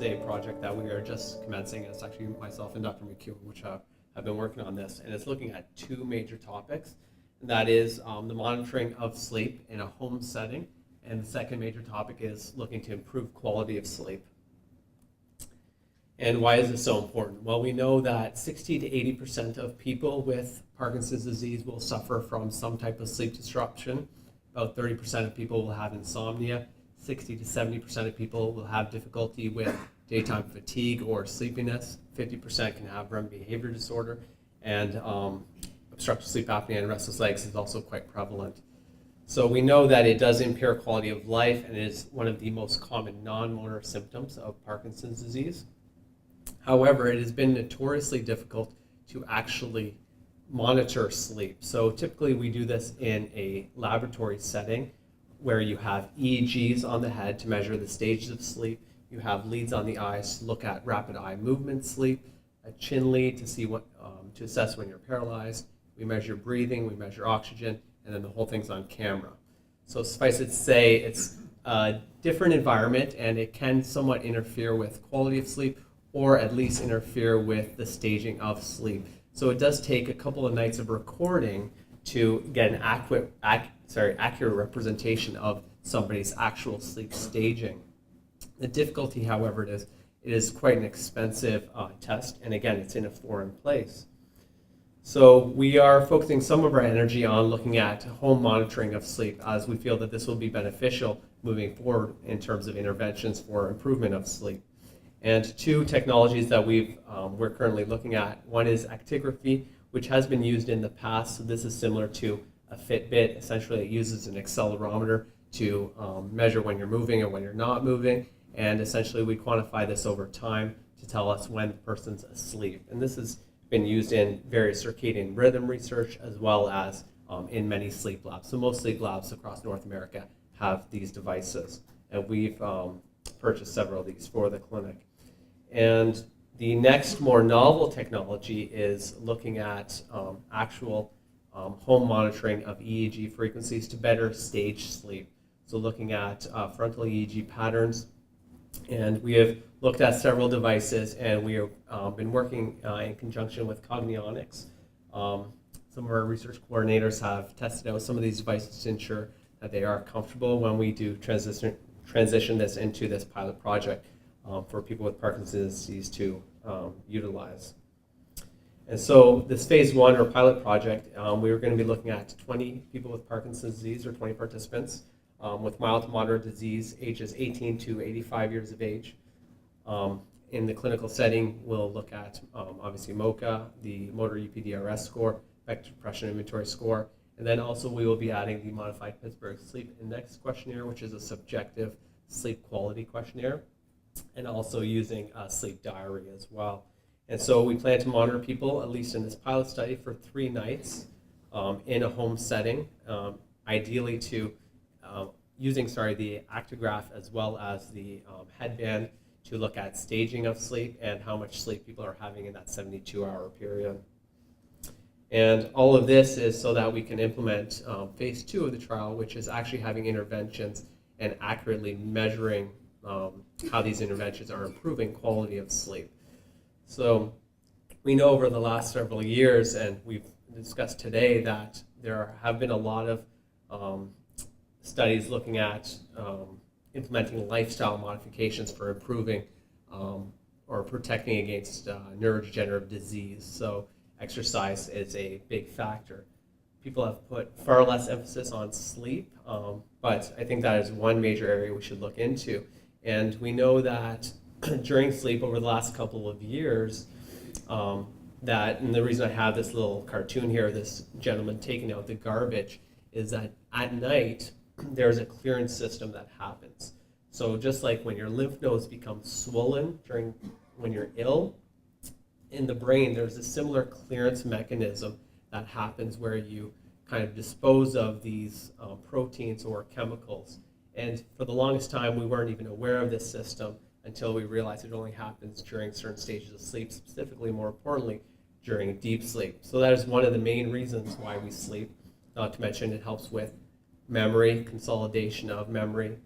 is a project that we are just commencing. It's actually myself and Dr. McEwen, which have been working on this, and it's looking at two major topics. And that is the monitoring of sleep in a home setting, and the second major topic is looking to improve quality of sleep. And why is this so important? Well, we know that 60 to 80% of people with Parkinson's disease will suffer from some type of sleep disruption. About 30% of people will have insomnia. 60 to 70% of people will have difficulty with daytime fatigue or sleepiness. 50% can have REM behavior disorder, and obstructive sleep apnea and restless legs is also quite prevalent. So we know that it does impair quality of life, and it is one of the most common non-motor symptoms of Parkinson's disease. However, it has been notoriously difficult to actually monitor sleep. So typically we do this in a laboratory setting where you have EEGs on the head to measure the stages of sleep. You have leads on the eyes to look at rapid eye movement sleep, a chin lead to see what to assess when you're paralyzed. We measure breathing, we measure oxygen, and then the whole thing's on camera. So suffice it to say, it's a different environment, and it can somewhat interfere with quality of sleep, or at least interfere with the staging of sleep. So it does take a couple of nights of recording to get an accurate representation of somebody's actual sleep staging. The difficulty, however, it is quite an expensive test, and again, it's in a foreign place. So we are focusing some of our energy on looking at home monitoring of sleep, as we feel that this will be beneficial moving forward in terms of interventions for improvement of sleep. And two technologies that we're currently looking at. One is actigraphy, which has been used in the past. So this is similar to a Fitbit. Essentially, it uses an accelerometer to measure when you're moving and when you're not moving. And essentially, we quantify this over time to tell us when the person's asleep. And this has been used in various circadian rhythm research, as well as in many sleep labs. So most sleep labs across North America have these devices. And we've purchased several of these for the clinic. And the next more novel technology is looking at actual home monitoring of EEG frequencies to better stage sleep. So looking at frontal EEG patterns. And we have looked at several devices, and we have been working in conjunction with Cognionics. Some of our research coordinators have tested out some of these devices to ensure that they are comfortable when we do transition this into this pilot project for people with Parkinson's disease to utilize. And so this phase one or pilot project, we were going to be looking at 20 people with Parkinson's disease, or 20 participants with mild to moderate disease, ages 18 to 85 years of age. In the clinical setting, we'll look at obviously MoCA, the Motor UPDRS score, Vector Depression Inventory score, and then also we will be adding the Modified Pittsburgh Sleep Index questionnaire, which is a subjective sleep quality questionnaire, and also using a sleep diary as well. And so we plan to monitor people, at least in this pilot study, for 3 nights in a home setting, ideally to using the actigraph as well as the headband to look at staging of sleep and how much sleep people are having in that 72-hour period. And all of this is so that we can implement phase 2 of the trial, which is actually having interventions and accurately measuring how these interventions are improving quality of sleep. So we know over the last several years, and we've discussed today, that there have been a lot of studies looking at implementing lifestyle modifications for improving or protecting against neurodegenerative disease. So exercise is a big factor. People have put far less emphasis on sleep, but I think that is one major area we should look into. And we know that during sleep over the last couple of years, and the reason I have this little cartoon here, this gentleman taking out the garbage, is that at night, there's a clearance system that happens. So just like when your lymph nodes become swollen when you're ill, in the brain, there's a similar clearance mechanism that happens where you kind of dispose of these proteins or chemicals. And for the longest time, we weren't even aware of this system until we realized it only happens during certain stages of sleep, specifically, more importantly, during deep sleep. So that is one of the main reasons why we sleep, not to mention it helps with memory, consolidation of memory,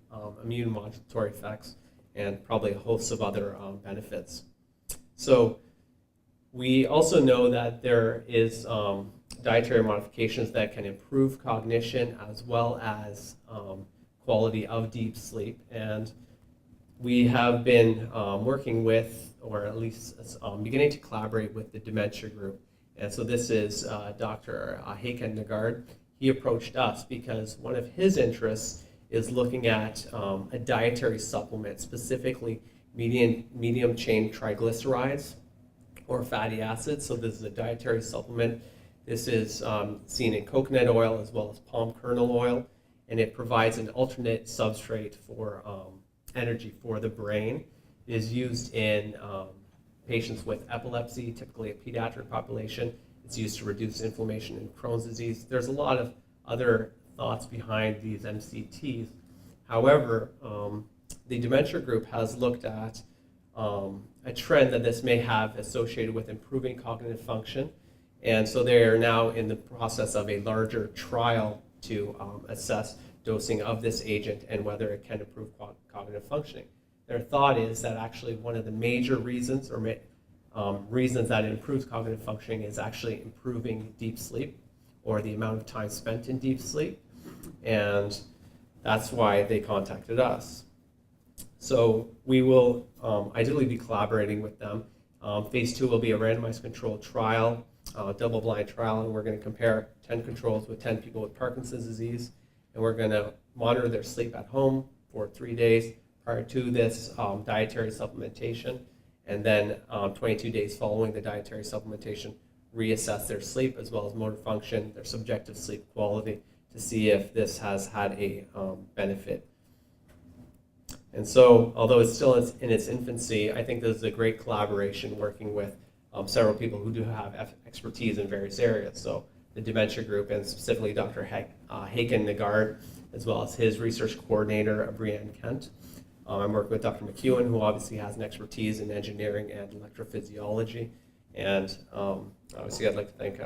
immune modulatory effects, and probably a host of other benefits. So we also know that there is dietary modifications that can improve cognition as well as quality of deep sleep. And we have been working with, or at least beginning to collaborate with the dementia group. And so this is Dr. Haken Nagard. He approached us because one of his interests is looking at a dietary supplement, specifically medium chain triglycerides or fatty acids. So this is a dietary supplement. This is seen in coconut oil as well as palm kernel oil, and it provides an alternate substrate for energy for the brain. It is used in patients with epilepsy, typically a pediatric population. It's used to reduce inflammation in Crohn's disease. There's a lot of other thoughts behind these MCTs. However, the dementia group has looked at a trend that this may have associated with improving cognitive function. And so they are now in the process of a larger trial to assess dosing of this agent and whether it can improve cognitive functioning. Their thought is that actually one of the major reasons or reasons that it improves cognitive functioning is actually improving deep sleep or the amount of time spent in deep sleep. And that's why they contacted us. So we will ideally be collaborating with them. Phase 2 will be a randomized controlled trial, double-blind trial, and we're going to compare 10 controls with 10 people with Parkinson's disease, and we're going to monitor their sleep at home for 3 days prior to this dietary supplementation, and then 22 days following the dietary supplementation, reassess their sleep as well as motor function, their subjective sleep quality, to see if this has had a benefit. And so, although it's still in its infancy, I think this is a great collaboration working with several people who do have expertise in various areas. So the dementia group, and specifically Dr. Haken Nagard, as well as his research coordinator, Brianne Kent. I'm working with Dr. McEwen, who obviously has an expertise in engineering and electrophysiology. And obviously I'd like to thank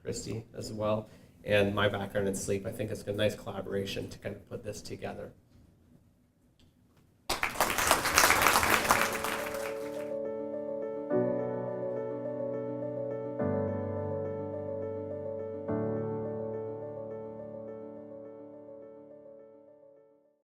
Christy as well. And my background in sleep, I think it's a nice collaboration to kind of put this together.